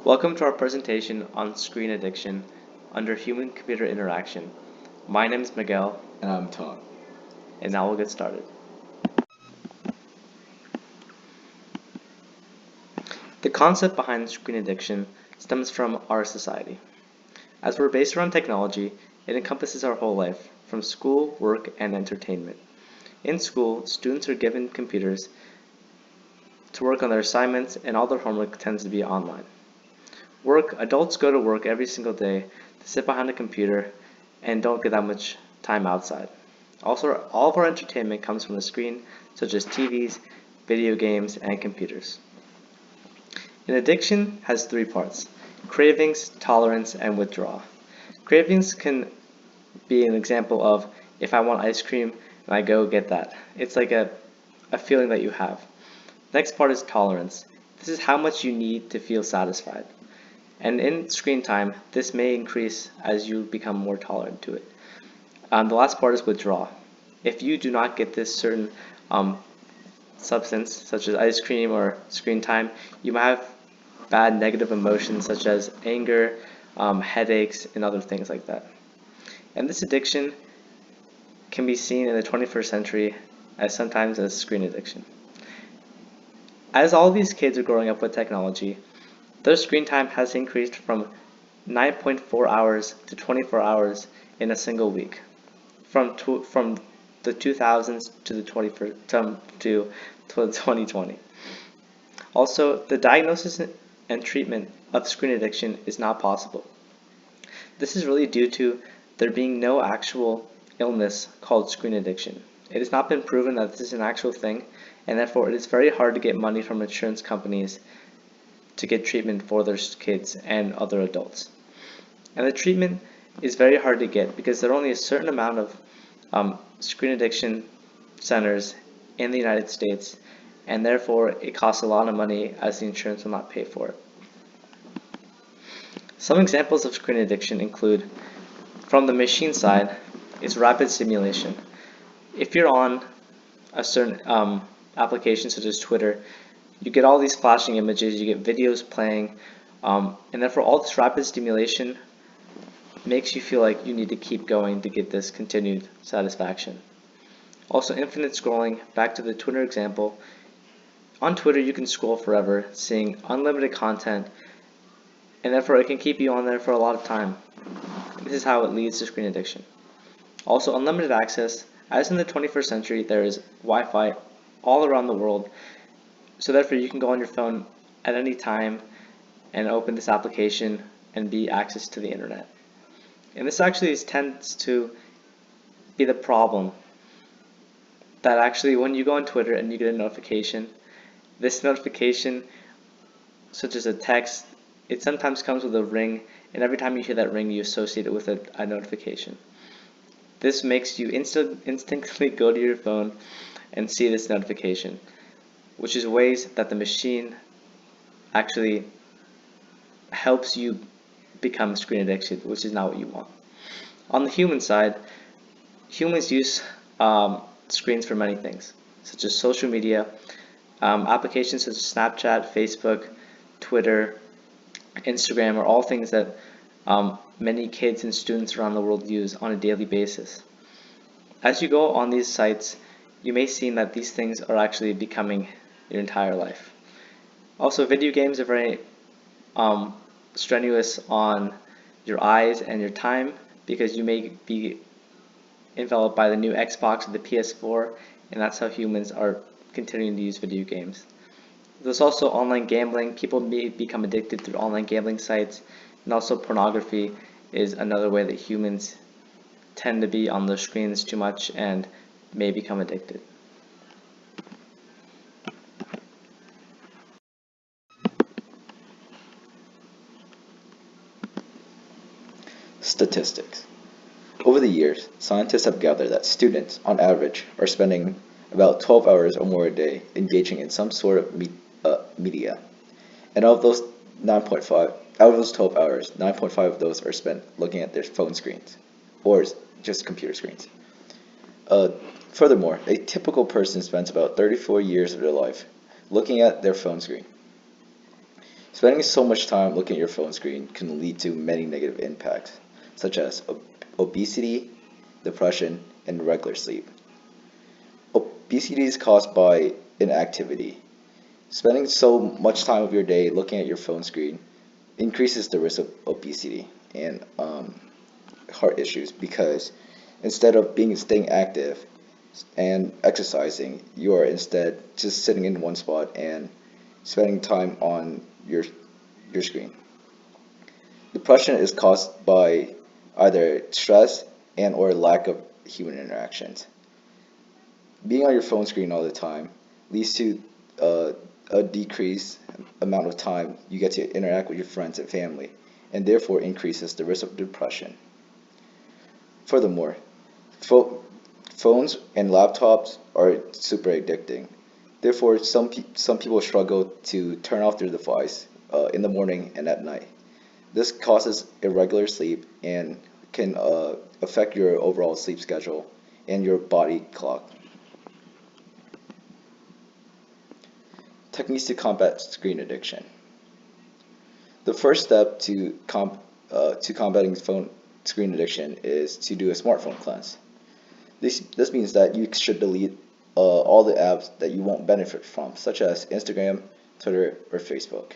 Welcome to our presentation on screen addiction under human-computer interaction. My name is Miguel, And I'm Tom. and now we'll get started. The concept behind screen addiction stems from our society. As we're based around technology, it encompasses our whole life, from school, work, and entertainment. In school, students are given computers to work on their assignments, and all their homework tends to be online. Work, adults go to work every single day to sit behind a computer and don't get that much time outside. Also, all of our entertainment comes from the screen, such as TVs, video games, and computers. An addiction has three parts: cravings, tolerance, and withdrawal. Cravings can be an example of if I want ice cream and I go get that. It's like a feeling that you have. Next part is tolerance. This is how much you need to feel satisfied. And in screen time, this may increase as you become more tolerant to it. The last part is withdrawal. If you do not get this certain substance, such as ice cream or screen time, you might have bad negative emotions such as anger, headaches, and other things like that. And this addiction can be seen in the 21st century as sometimes as screen addiction. As all these kids are growing up with technology, their screen time has increased from 9.4 hours to 24 hours in a single week, from the 2000s to the 2020. Also, the diagnosis and treatment of screen addiction is not possible. This is really due to there being no actual illness called screen addiction. It has not been proven that this is an actual thing, and therefore it is very hard to get money from insurance companies to get treatment for their kids and other adults. And the treatment is very hard to get because there are only a certain amount of screen addiction centers in the United States, and therefore it costs a lot of money as the insurance will not pay for it. Some examples of screen addiction include, from the machine side, is rapid stimulation. If you're on a certain application such as Twitter, you get all these flashing images, you get videos playing, and therefore all this rapid stimulation makes you feel like you need to keep going to get this continued satisfaction. Also, infinite scrolling, back to the Twitter example. On Twitter, you can scroll forever, seeing unlimited content, and therefore it can keep you on there for a lot of time. This is how it leads to screen addiction. Also, unlimited access. As in the 21st century, there is Wi-Fi all around the world, so therefore you can go on your phone at any time and open this application and be access to the internet. And this actually tends to be the problem, that actually when you go on Twitter and you get a notification, this notification, such as a text, it sometimes comes with a ring, and every time you hear that ring, you associate it with a notification. This makes you instinctively go to your phone and see this notification, which is ways that the machine actually helps you become screen addicted, which is not what you want. On the human side, humans use screens for many things, such as social media, applications such as Snapchat, Facebook, Twitter, Instagram are all things that many kids and students around the world use on a daily basis. As you go on these sites, you may see that these things are actually becoming your entire life. Also, video games are very strenuous on your eyes and your time because you may be enveloped by the new Xbox or the PS4, and that's how humans are continuing to use video games. There's also online gambling. People may become addicted through online gambling sites, and also pornography is another way that humans tend to be on their screens too much and may become addicted. Statistics. Over the years, scientists have gathered that students, on average, are spending about 12 hours or more a day engaging in some sort of media. And of those 12 hours, 9.5 of those are spent looking at their phone screens, or just computer screens. Furthermore, a typical person spends about 34 years of their life looking at their phone screen. Spending so much time looking at your phone screen can lead to many negative impacts, such as obesity, depression, and irregular sleep. Obesity is caused by inactivity. Spending so much time of your day looking at your phone screen increases the risk of obesity and heart issues because instead of staying active and exercising, you are instead just sitting in one spot and spending time on your screen. Depression is caused by either stress and or lack of human interactions. Being on your phone screen all the time leads to a decreased amount of time you get to interact with your friends and family, and therefore increases the risk of depression. Furthermore, pho- phones and laptops are super addicting. Therefore, some people struggle to turn off their device in the morning and at night. This causes irregular sleep and can affect your overall sleep schedule and your body clock. Techniques to combat screen addiction. The first step to combating phone screen addiction is to do a smartphone cleanse. This means that you should delete all the apps that you won't benefit from, such as Instagram, Twitter, or Facebook.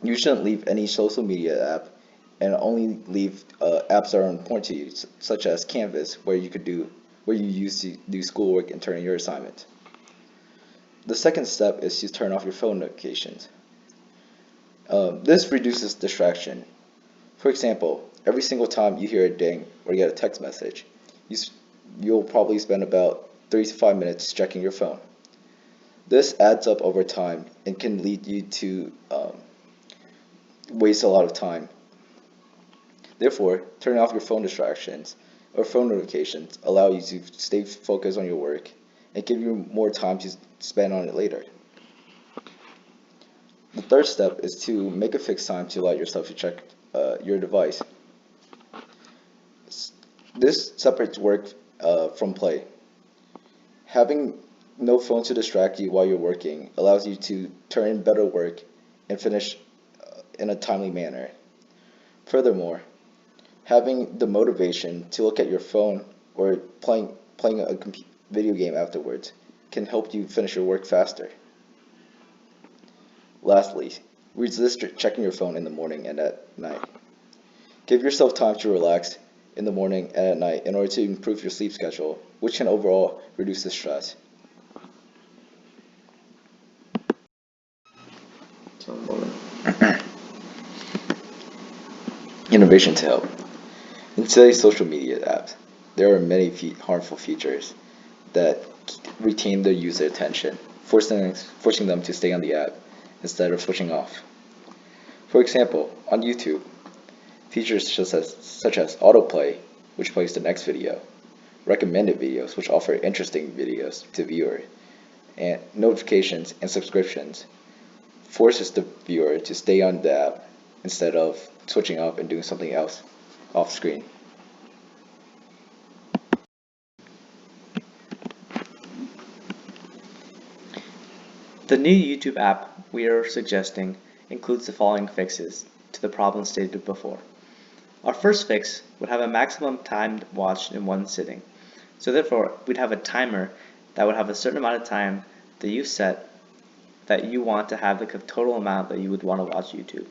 You shouldn't leave any social media app and only leave apps that are important to you, such as Canvas, where you use to do schoolwork and turn in your assignment. The second step is to turn off your phone notifications. This reduces distraction. For example, every single time you hear a ding or you get a text message, you'll probably spend about 3 to 5 minutes checking your phone. This adds up over time and can lead you to waste a lot of time. Therefore, turning off your phone distractions or phone notifications allow you to stay focused on your work and give you more time to spend on it later. The third step is to make a fixed time to allow yourself to check your device. This separates work from play. Having no phone to distract you while you're working allows you to turn in better work and finish in a timely manner. Furthermore, having the motivation to look at your phone or playing a video game afterwards can help you finish your work faster. Lastly, resist checking your phone in the morning and at night. Give yourself time to relax in the morning and at night in order to improve your sleep schedule, which can overall reduce the stress. Innovation to help. In today's social media apps, there are many harmful features that retain the user attention, forcing them to stay on the app instead of switching off. For example, on YouTube, features such as autoplay, which plays the next video, recommended videos, which offer interesting videos to viewers, and notifications and subscriptions, forces the viewer to stay on the app instead of switching off and doing something else off screen. The new YouTube app we are suggesting includes the following fixes to the problem stated before. Our first fix would have a maximum time watched in one sitting. So therefore, we'd have a timer that would have a certain amount of time that you set that you want to have the total amount that you would want to watch YouTube.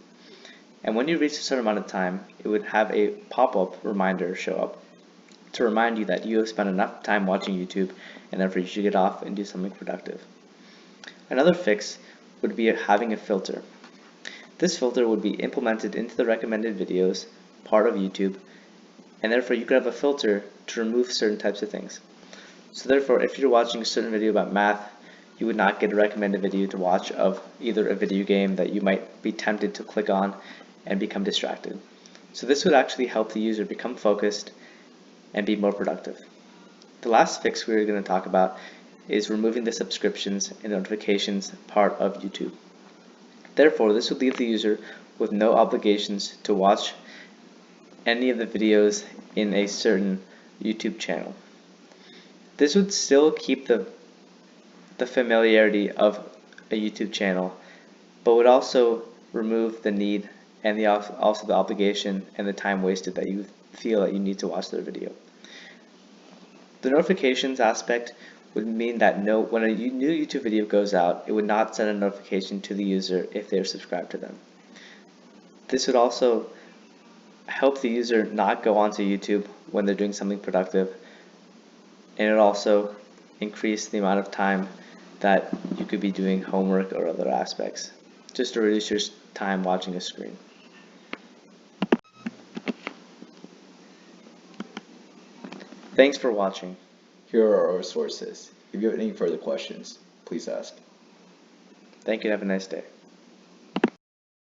And when you reach a certain amount of time, it would have a pop-up reminder show up to remind you that you have spent enough time watching YouTube and therefore you should get off and do something productive. Another fix would be having a filter. This filter would be implemented into the recommended videos part of YouTube, and therefore you could have a filter to remove certain types of things. So therefore, if you're watching a certain video about math, you would not get a recommended video to watch of either a video game that you might be tempted to click on and become distracted. So this would actually help the user become focused and be more productive. The last fix we're going to talk about is removing the subscriptions and notifications part of YouTube. Therefore, this would leave the user with no obligations to watch any of the videos in a certain YouTube channel. This would still keep the familiarity of a YouTube channel, but would also remove the need and also the obligation and the time wasted that you feel that you need to watch their video. The notifications aspect would mean that when a new YouTube video goes out, it would not send a notification to the user if they're subscribed to them. This would also help the user not go onto YouTube when they're doing something productive, and it would also increase the amount of time that you could be doing homework or other aspects, just to reduce your time watching a screen. Thanks for watching. Here are our sources. If you have any further questions, please ask. Thank you and have a nice day.